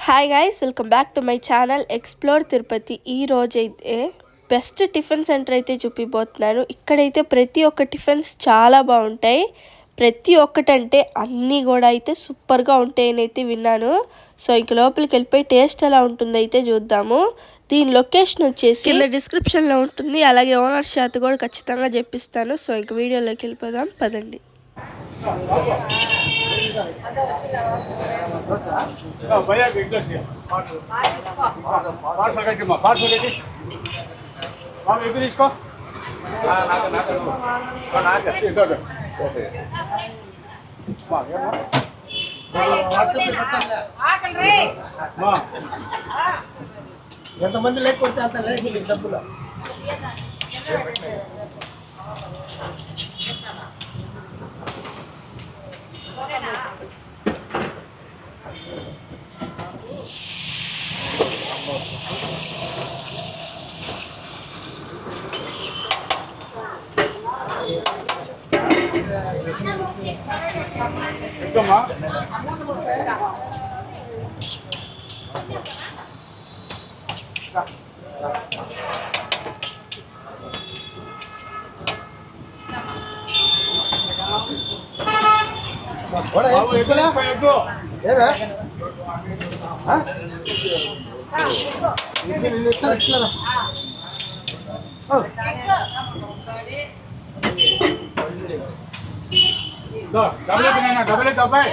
Hi guys, welcome back to my channel explore Tirupati. ఈ రోజైతే best tiffin centre అయితే చూపిపోతున్నాను. ఇక్కడైతే ప్రతి ఒక్క టిఫిన్స్ చాలా బాగుంటాయి. ప్రతి ఒక్కటంటే అన్నీ కూడా అయితే సూపర్గా ఉంటాయని అయితే విన్నాను. సో ఇంక లోపలికి వెళ్ళిపోయి టేస్ట్ ఎలా ఉంటుందో అయితే చూద్దాము. దీని లొకేషన్ వచ్చేసి కింద డిస్క్రిప్షన్లో ఉంటుంది. అలాగే ఓనర్ చేత కూడా ఖచ్చితంగా చెప్పిస్తాను. సో ఇంక వీడియోలోకి వెళ్ళిపోదాం పదండి. తీసుకో ఎంతమంది లేకపోతే అంత లేకపోతే డబ్బులు డబ్బులు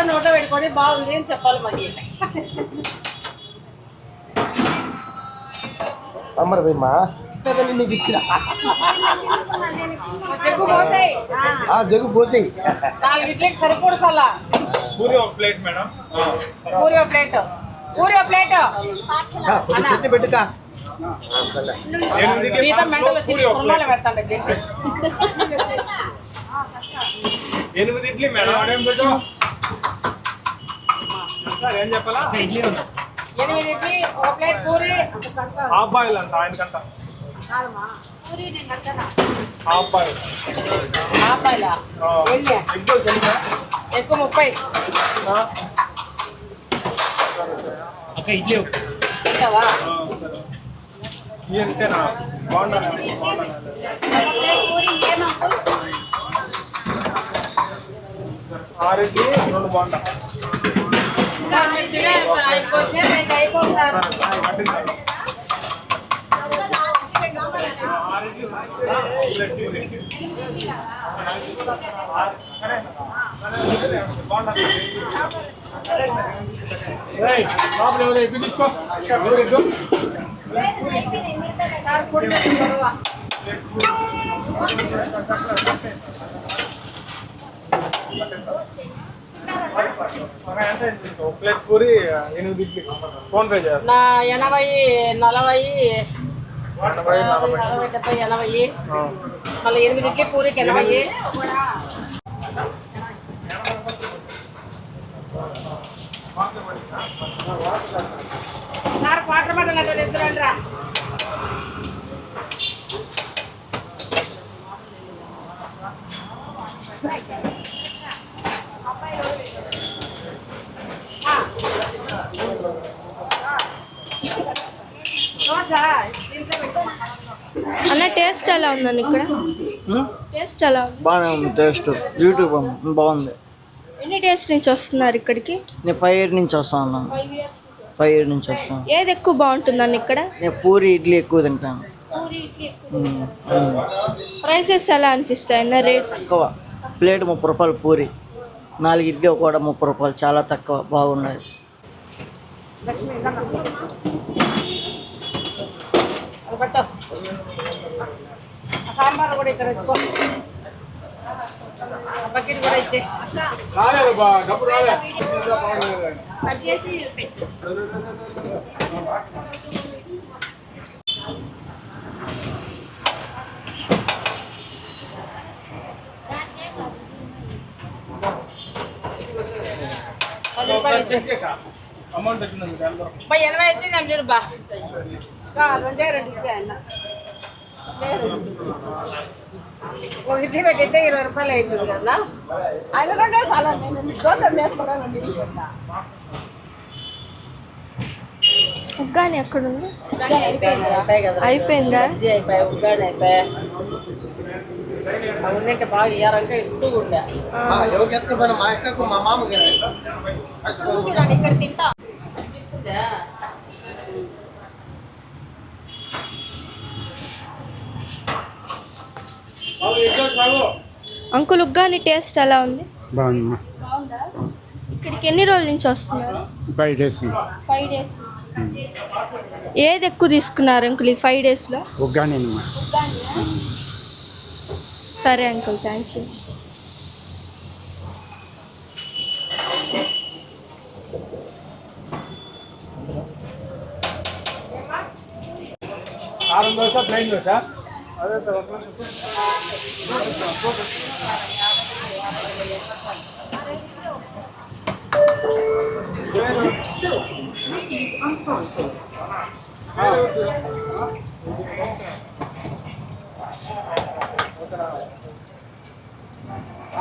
నోట పెట్టుకొని బాగుంది అని చెప్పాలి మాకు. అమ్మరు భీమా నీకు ఇచ్చిన జగ్గు పోసాయి, జగ్గు పోసాయి 4 ఇడ్లీకి సరిపోడు సలా. పూరి ఒక ప్లేట్ మేడం, పూరి ఒక ప్లేట్, పూరి ఒక ప్లేట్ చెత్త పెట్టుక మిగతా మెంటలు వచ్చి కుర్మాలు పెడతాను. 8 ఇడ్లీ మేడం. ఏం చెప్పాలా? 8 ఇడ్లీ, ఒక ప్లేట్ పూరి, హాఫ్ బాయిల్ అంట ఆయనకంట. హాఫ్ బాయిల్ ఆపాయిలా ఎక్కువ 30 ఇడ్లీ తింటావా? ఇంతేనా? బాగుండాలి. 6 ఇడ్లీ 2 బాగుంటా. అయిపోతే 2 అయిపోతారు. తీసుకో plate puri 8 idli phone pay చేయాలి. 80 40 70 80 మళ్ళీ 8 ఇడ్లీ పూరికి 80. క్వార్టర్ మటన్ అంటే తెద్దురండి. అన్న టేస్ట్ ఎలా ఉందండి ఇక్కడ? టేస్ట్ ఎలా ఉంది? బాగానే ఉంది. టేస్ట్ యూట్యూబ్ బాగుంది. ఎన్ని డేస్ నుంచి వస్తున్నారు ఇక్కడికి? నేను 5 years నుంచి వస్తాను. 5 years నుంచి వస్తాను. ఏది ఎక్కువ బాగుంటుందండి ఇక్కడ? నేను పూరి ఇడ్లీ ఎక్కువ తింటాను. ప్రైసెస్ ఎలా అనిపిస్తాయి అన్న? రేట్స్ ఎక్కువ. ప్లేట్ 30 రూపాయలు పూరి, 4 ఇడ్లీ కూడా 30 రూపాయలు. చాలా తక్కువ, బాగున్నది. సాంబార్ కూడా ఇక్కడ బకెట్ కూడా ఇచ్చే డబ్బు రాలే. అమౌంట్ వచ్చింది 80 వచ్చింది చూడు బా 2 అన్న ఒక ఇడ్లీ పెట్టింటే 20 రూపాయలు అవుతుంది కదా. ఆయన రెండే చాలా నేను దోశ వేసుకోవడానికి ఉగ్గాని ఎక్కడుంది? అయిపోయిందా? అయిపోయాయి, ఉగ్గాని అయిపోయా. అవి ఉన్నట్టు బాగా ఇయ్యారంటే ఎక్కువ ఉండే ఇక్కడ తింటా తీసుకుందా. అంకుల్ ఉగ్గాని టేస్ట్ ఎలా ఉంది? బాగుందమ్మా. బాగుందా? ఇక్కడికి ఎన్ని రోజుల నుంచి వస్తున్నారు? 5 days నుంచి 5 days. ఏది ఎక్కువ తీసుకున్నారు అంకుల్ ఈ 5 daysలో? ఉగ్గానేనమ్మా. సరే అంకుల్, థ్యాంక్ యూ. కారం దోశ, ప్లెయిన్ దోశ.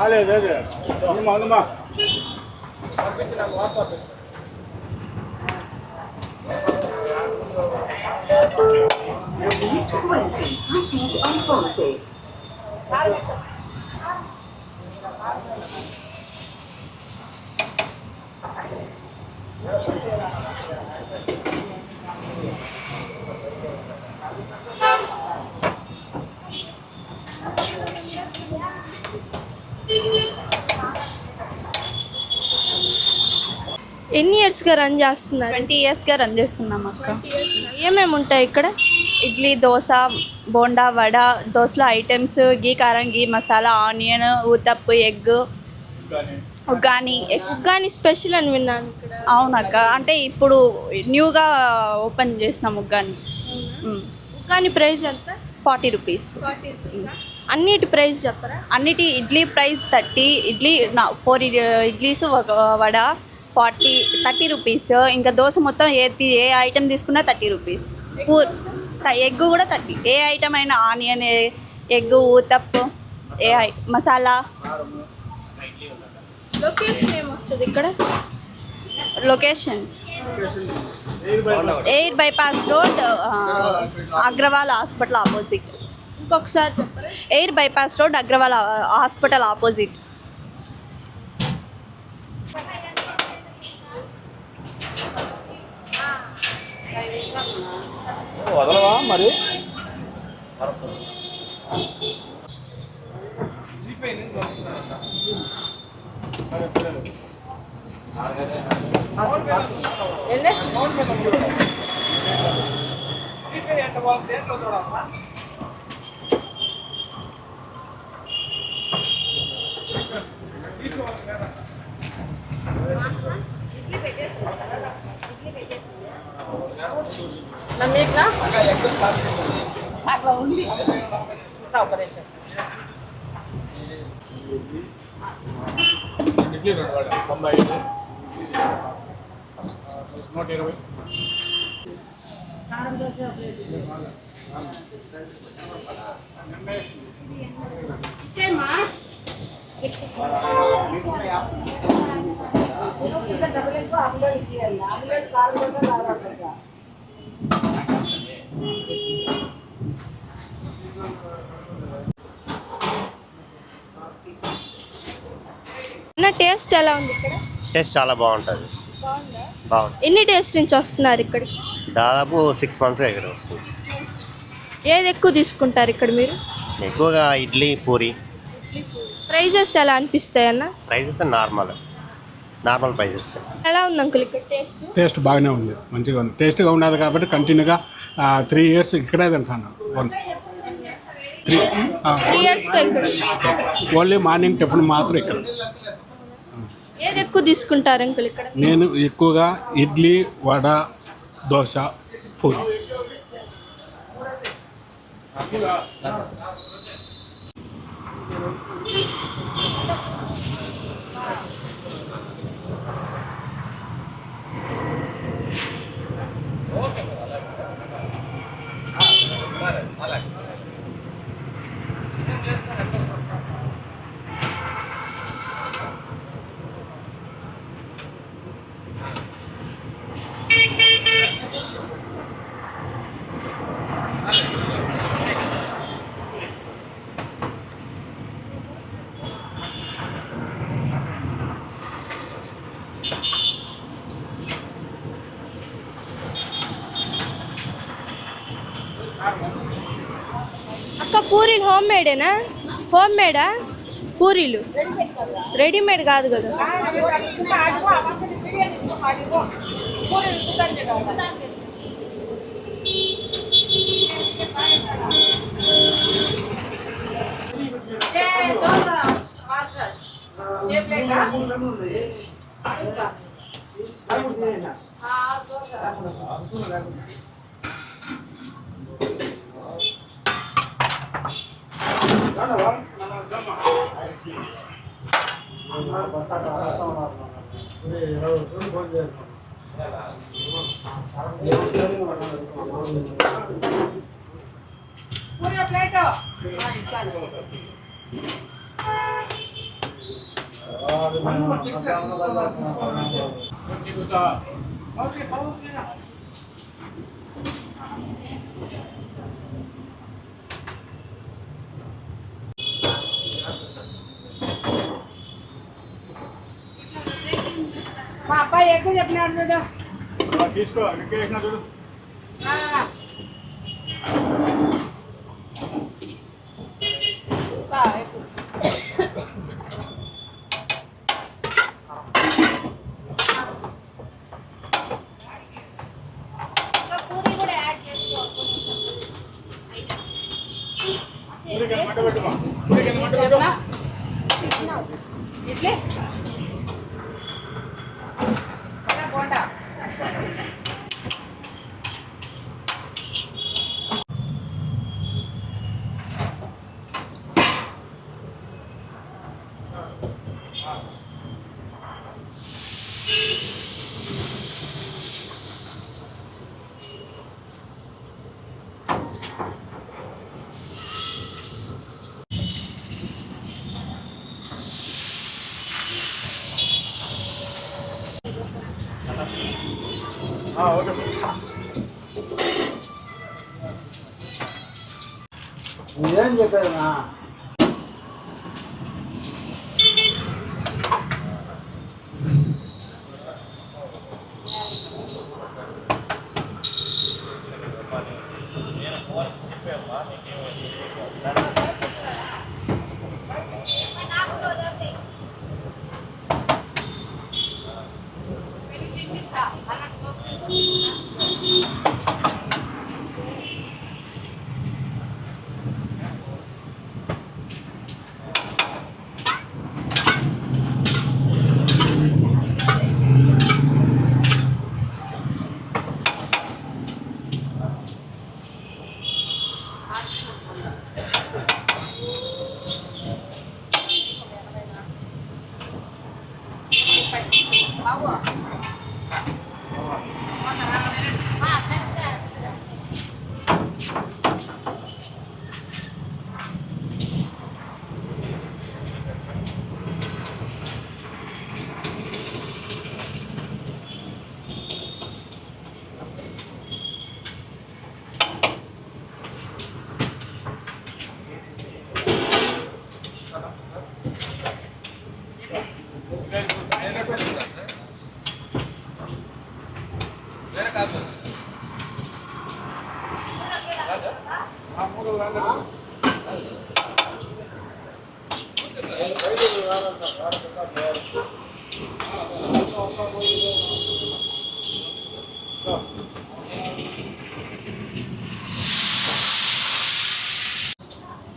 అదే అదే ఉందమ్మా. ఎన్ని ఇయర్స్గా రన్ చేస్తున్నారు? 20 yearsగా రన్ చేస్తున్నాం అక్క. ఏమేమి ఉంటాయి ఇక్కడ? ఇడ్లీ, దోశ, బోండా, వడ. దోశలో ఐటమ్స్ గీ కారం, ghee masala, onion, uttapam, egg, uggani. Uggani special అని విన్నాను ఇక్కడ. అవునక్క, అంటే ఇప్పుడు న్యూగా ఓపెన్ చేసినాం ఉగ్గాని. ఉగ్గాని ప్రైస్ ఎంత? 40 rupees. అన్నిటి ప్రైస్ చెప్పరా? అన్నిటి ఇడ్లీ ప్రైస్ 30. 4 ఇడ్లీస్, ఒక వడ 30 rupees. ఇంకా దోశ మొత్తం ఏ ఐటమ్ తీసుకున్నా 30 rupees. ఎగ్ కూడా 30. ఏ ఐటమ్ అయినా onion, egg, uttapam, masala. Location ఏమొస్తుంది ఇక్కడ? Location air bypass road, Agrawal hospital opposite. ఇంకొకసారి చెప్పరా? Air bypass road, Agrawal hospital opposite. వదలవా మరి? నమ్మేట్లా అట్లా ఉంది ఆపరేషన్. ఇడ్లీ 2 వడ 95, 120. ఇచ్చేమ్మా. టేస్ట్ ఎలా ఉంది ఇక్కడ? టేస్ట్ చాలా బాగుంటుంది. బాగుంది. ఎన్ని డేస్ నుంచి వస్తున్నారు ఇక్కడికి? దాదాపు 6 monthsగా ఇక్కడ వస్తుంది. ఏది ఎక్కువ తీసుకుంటారు ఇక్కడ మీరు? ఎక్కువగా ఇడ్లీ, పూరి. ప్రైజెస్ ఎలా అనిపిస్తాయి అన్న? Prices normal prices. ఎలా ఉంది అంకుల్ ఇక్కడ టేస్ట్? టేస్ట్ బాగానే ఉంది, మంచిగా ఉంది. టేస్ట్గా ఉన్నది కాబట్టి కంటిన్యూగా 3 years ఇక్కడే తింటాను. 3 yearsగా ఇక్కడ. ఓన్లీ మార్నింగ్ టిఫిన్ మాత్రం ఇక్కడ. ఏది ఎక్కువ తీసుకుంటారు అంకుల్ ఇక్కడ? నేను ఎక్కువగా ఇడ్లీ, వడ, దోశ, పూరి. పూరీలు హోమ్ మేడేనా? హోమ్ మేడా పూరీలు? రెడీమేడ్ కాదు కదా. మా అబ్బాయి ఎక్కువ చెప్పినాడు చూడు. తీసుకో ఇంకేసిన చూడు. ఇడ్లీ బోండా ఓకే. ఏం చెప్పారు?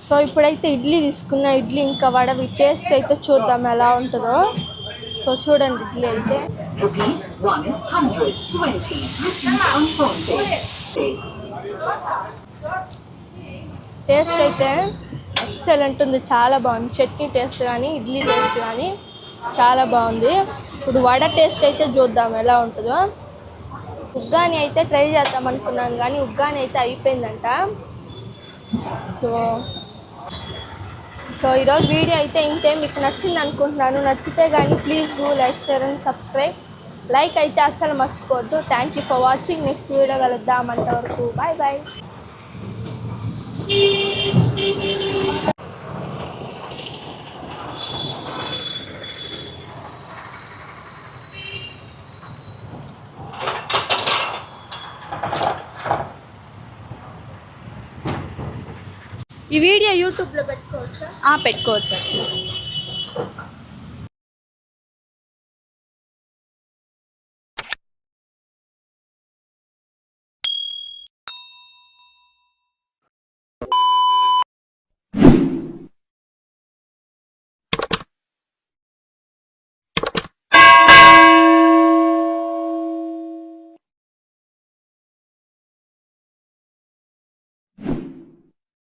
సో ఇప్పుడైతే ఇడ్లీ తీసుకున్న, ఇడ్లీ ఇంకా వడ టేస్ట్ అయితే చూద్దాం ఎలా ఉంటుందో. సో చూడండి ఇడ్లీ అయితే టేస్ట్ అయితే ఎక్సలెంట్ ఉంది, చాలా బాగుంది. చట్నీ టేస్ట్ కానీ ఇడ్లీ టేస్ట్ కానీ చాలా బాగుంది. ఇప్పుడు వడ టేస్ట్ అయితే చూద్దాం ఎలా ఉంటుందో. ఉగ్గాని అయితే ట్రై చేద్దాం అనుకున్నాను కానీ ఉగ్గాని అయితే అయిపోయిందంట. సో ఈరోజు వీడియో అయితే ఇంతే. మీకు నచ్చింది అనుకుంటున్నాను. నచ్చితే కానీ please do like, share and subscribe. Like అయితే అస్సలు మర్చిపోవద్దు. Thank you for watching. Next video కలుద్దాం. అంతవరకు బాయ్ బాయ్. ఈ వీడియో యూట్యూబ్లో పెట్టుకోవచ్చా? పెట్టుకోవచ్చు.